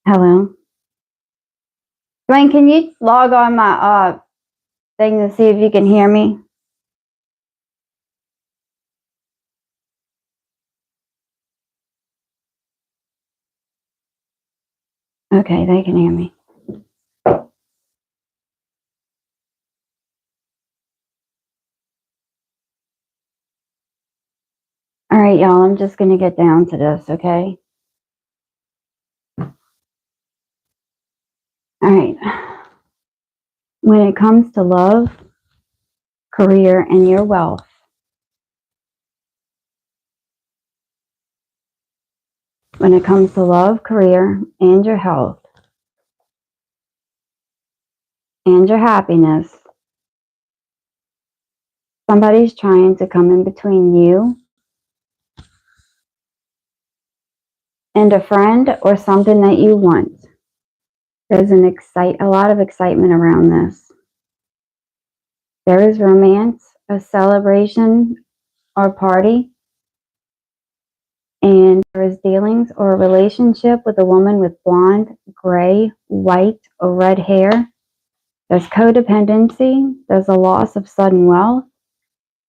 Hello. Dwayne, can you log on my thing to see if you can hear me? Okay, they can hear me. All right, y'all, I'm just going to get down to this, okay? All right. When it comes to love, career, and your wealth, when it comes to love, career, and your health, and your happiness, somebody's trying to come in between you and a friend or something that you want. There's a lot of excitement around this. There is romance, a celebration, or party, and there is dealings or a relationship with a woman with blonde, gray, white, or red hair. There's codependency, there's a loss of sudden wealth,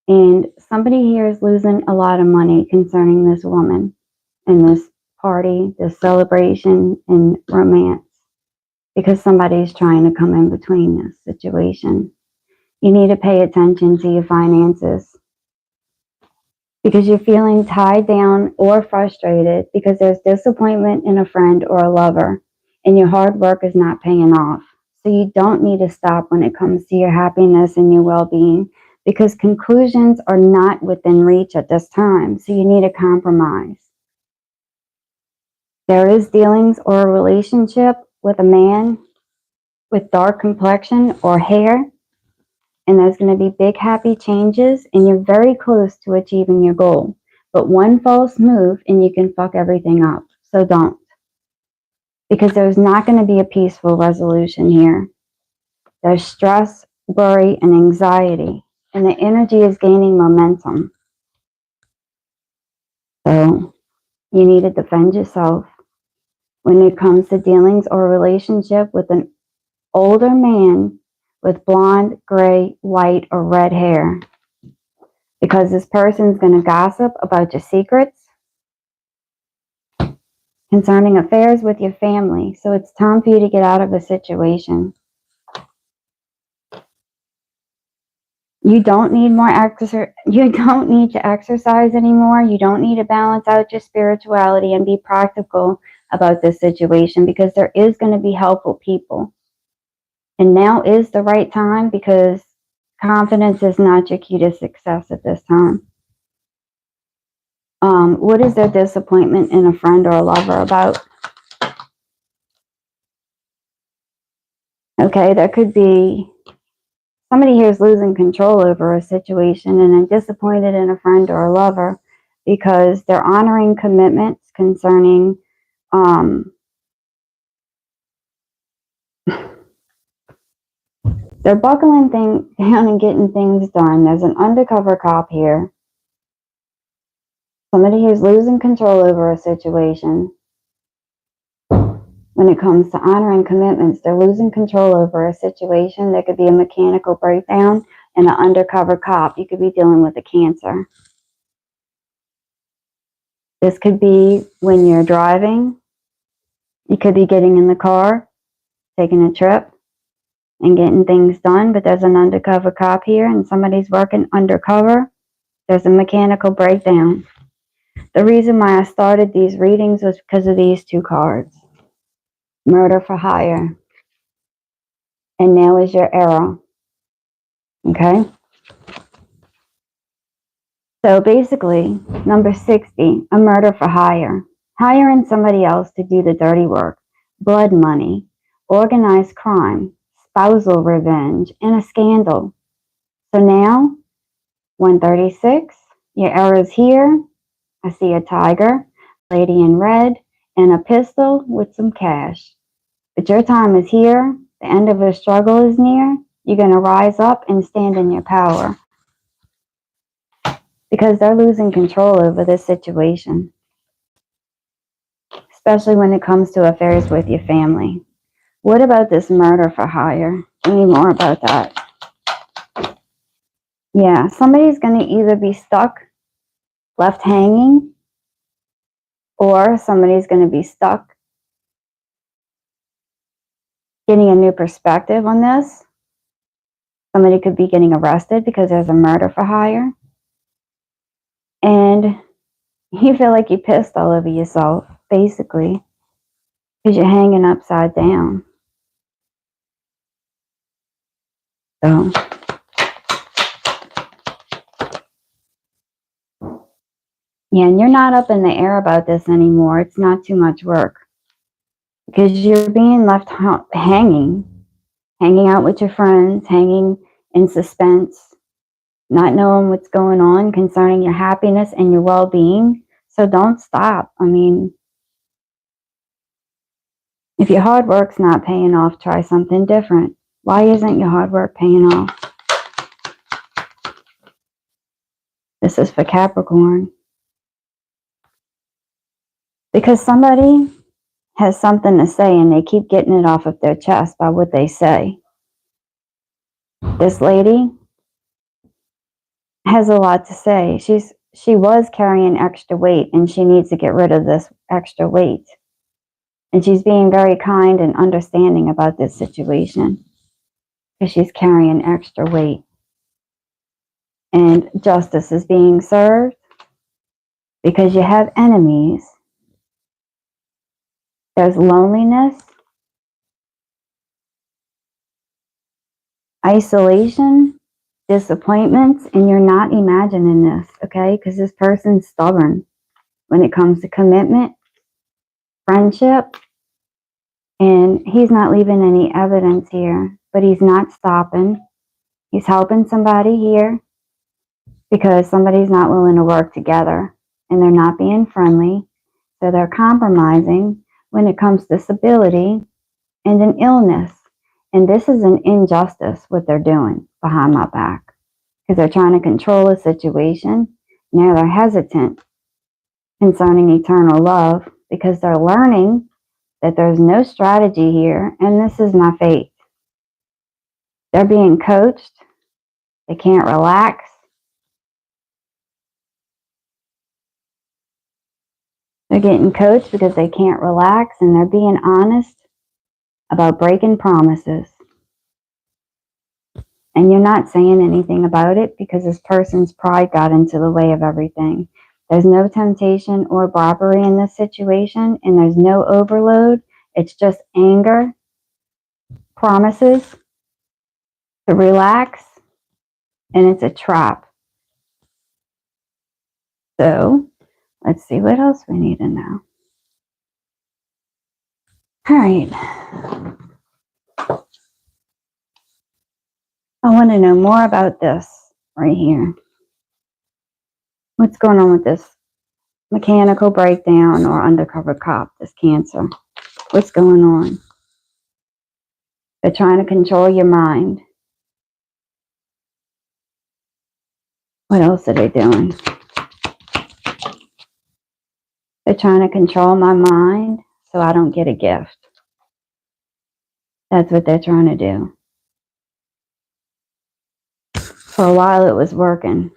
and somebody here is losing a lot of money concerning this woman and this party, this celebration, and romance, because somebody's trying to come in between this situation. You need to pay attention to your finances because you're feeling tied down or frustrated because there's disappointment in a friend or a lover and your hard work is not paying off. So you don't need to stop when it comes to your happiness and your well-being because conclusions are not within reach at this time. So you need a compromise. There is dealings or a relationship with a man with dark complexion or hair, and there's going to be big happy changes and you're very close to achieving your goal. But one false move and you can fuck everything up. So don't. Because there's not going to be a peaceful resolution here. There's stress, worry, and anxiety. And the energy is gaining momentum. So you need to defend yourself when it comes to dealings or a relationship with an older man with blonde, gray, white, or red hair. Because this person's going to gossip about your secrets concerning affairs with your family. So it's time for you to get out of a situation. You don't need more exercise. You don't need to exercise anymore. You don't need to balance out your spirituality and be practical about this situation because there is going to be helpful people. And now is the right time because confidence is not your key to success at this time. What is their disappointment in a friend or a lover about? Okay, there could be somebody here is losing control over a situation and are disappointed in a friend or a lover because they're honoring commitments concerning they're buckling things down and getting things done. There's an undercover cop here. Somebody who's losing control over a situation. When it comes to honoring commitments, they're losing control over a situation. There could be a mechanical breakdown and an undercover cop. You could be dealing with a cancer. This could be when you're driving. You could be getting in the car, taking a trip, and getting things done, but there's an undercover cop here and somebody's working undercover. There's a mechanical breakdown. The reason why I started these readings was because of these two cards. Murder for hire. And now is your arrow. Okay? So basically, number 60, a murder for hire. Hiring somebody else to do the dirty work. Blood money. organized crime, spousal revenge, and a scandal. So now, 136, your arrow's here. I see a tiger, lady in red, and a pistol with some cash. But your time is here. The end of your struggle is near. You're going to rise up and stand in your power. Because they're losing control over this situation, especially when it comes to affairs with your family. What about this murder for hire? Tell me more about that. Yeah, somebody's going to either be stuck, left hanging, or somebody's going to be stuck getting a new perspective on this. Somebody could be getting arrested because there's a murder for hire. And you feel like you're pissed all over yourself, basically, because you're hanging upside down. So, yeah, and you're not up in the air about this anymore. It's not too much work because you're being left hanging out with your friends, hanging in suspense, not knowing what's going on concerning your happiness and your well-being. So don't stop. I mean, if your hard work's not paying off, try something different. Why isn't your hard work paying off? This is for Capricorn. Because somebody has something to say and they keep getting it off of their chest by what they say. This lady has a lot to say. She was carrying extra weight and she needs to get rid of this extra weight. And she's being very kind and understanding about this situation because she's carrying extra weight. And justice is being served because you have enemies. There's loneliness, isolation, disappointments, and you're not imagining this, okay? Because this person's stubborn when it comes to commitment, friendship, and he's not leaving any evidence here, but he's not stopping. He's helping somebody here because somebody's not willing to work together and they're not being friendly. So they're compromising when it comes to stability and an illness. And this is an injustice, what they're doing behind my back, because they're trying to control a situation. Now they're hesitant concerning eternal love because they're learning that there's no strategy here, and this is my fate. They're being coached. They can't relax. They're getting coached because they can't relax, and they're being honest about breaking promises. And you're not saying anything about it because this person's pride got into the way of everything. There's no temptation or robbery in this situation, and there's no overload. It's just anger, promises to relax, and it's a trap. So, let's see what else we need to know. All right. I want to know more about this right here. What's going on with this mechanical breakdown or undercover cop, this Cancer? What's going on? They're trying to control your mind. What else are they doing? They're trying to control my mind so I don't get a gift. That's what they're trying to do. For a while it was working.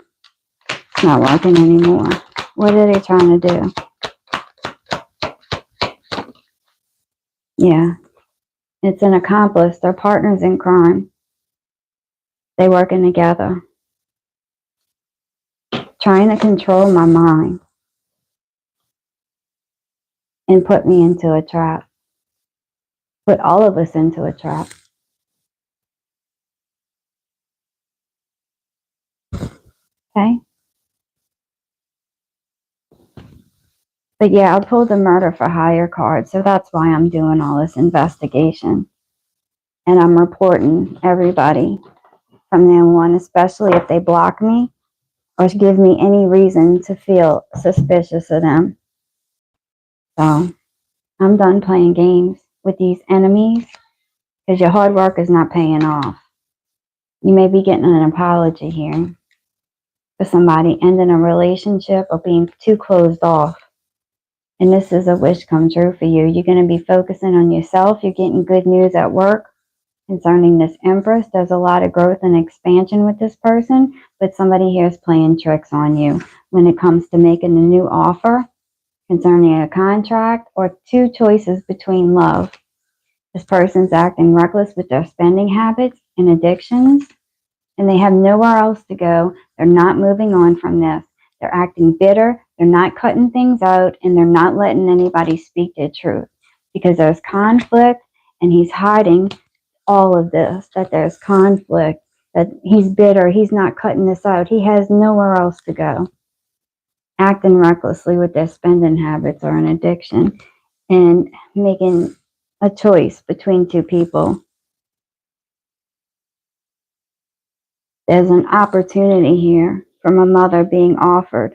It's not working anymore. What are they trying to do? Yeah. It's an accomplice. They're partners in crime. They're working together. Trying to control my mind. And put me into a trap. Put all of us into a trap. Okay? But yeah, I pulled the murder for hire card, so that's why I'm doing all this investigation. And I'm reporting everybody from now on, especially if they block me or give me any reason to feel suspicious of them. So I'm done playing games with these enemies because your hard work is not paying off. You may be getting an apology here for somebody ending a relationship or being too closed off. And this is a wish come true for you. You're going to be focusing on yourself. You're getting good news at work concerning this Empress. There's a lot of growth and expansion with this person, but somebody here is playing tricks on you when it comes to making a new offer concerning a contract or two choices between love. This person's acting reckless with their spending habits and addictions, and they have nowhere else to go. They're not moving on from this. They're acting bitter. They're not cutting things out, and they're not letting anybody speak their truth because there's conflict, and he's hiding all of this, that there's conflict, that he's bitter. He's not cutting this out. He has nowhere else to go. Acting recklessly with their spending habits or an addiction and making a choice between two people. There's an opportunity here from a mother being offered,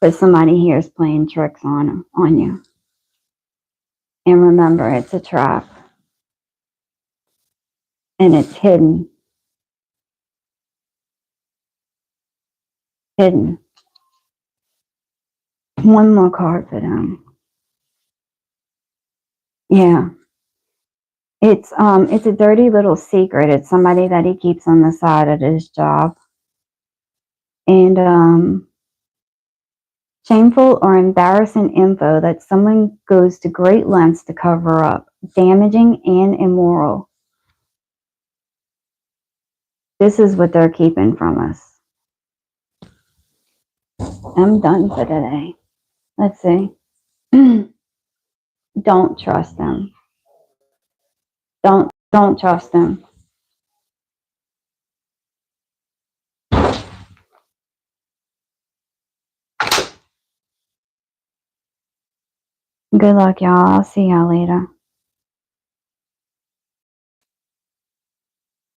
but somebody here is playing tricks on you. And remember, it's a trap. And it's hidden. Hidden. One more card for them. Yeah. It's a dirty little secret. It's somebody that he keeps on the side of his job. And shameful or embarrassing info that someone goes to great lengths to cover up, damaging and immoral. This is what they're keeping from us. I'm done for today. Let's see. Don't trust them. Don't trust them. Good luck, y'all. I'll see y'all later.